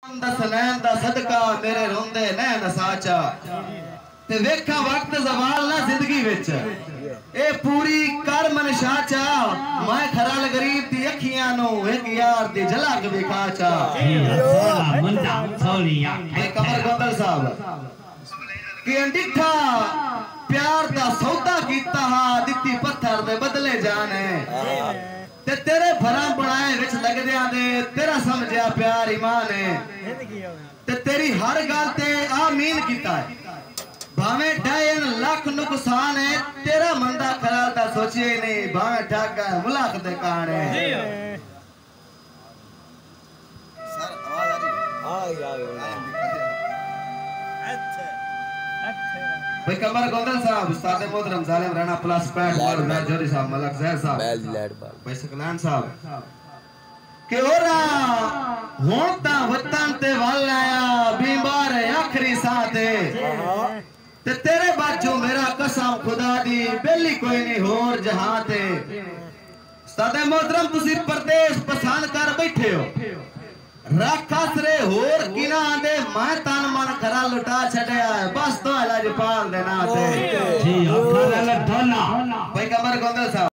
दसनैन दा सदका मेरे रोंदे नैन साचा ते वेखा वक्त जवाल ना जिंदगी विच ए पूरी कर मन शाचा मैं खराल गरीब दी अखियां नु एक यार दी झलक विखा चा मंदा सोनिया ए कमर गोदल साहब कि अंडिठा प्यार दा सौदा कीता हा दित्ती पत्थर दे बदले जाने ते तेरे भरा बनाए विच लगदियां दे तेरा समझिया प्यार ईमान है ते तेरी हर गल ते आमीन कीता है भावे ढाईन लाख नुकसान है तेरा मंदा ख्याल ता सोचिए नहीं भावे ठाका मुलाक दे कहाने सर आवाज आ रही भाई कमर गोदल साहब उस्ताद मोहतरम जालिम राणा प्लस पैट और जोरी साहब मलक जहर साहब भाई सकलान साहब के ओरा हुण ता वतन ते वल आया बीमार आखरी साथ ते तेरे बाजू मेरा कसम खुदा दी बेली कोई नहीं होर जहां ते उस्ताद मोहतरम तुसी परदेश पसंद कर बैठे हो राखसरे होर किना दे मैं तन मन खरा लुटा छड़या है बस तो इलाज पाल देना ते जी अखरा ले धोना भाई कमर गोंदल साहब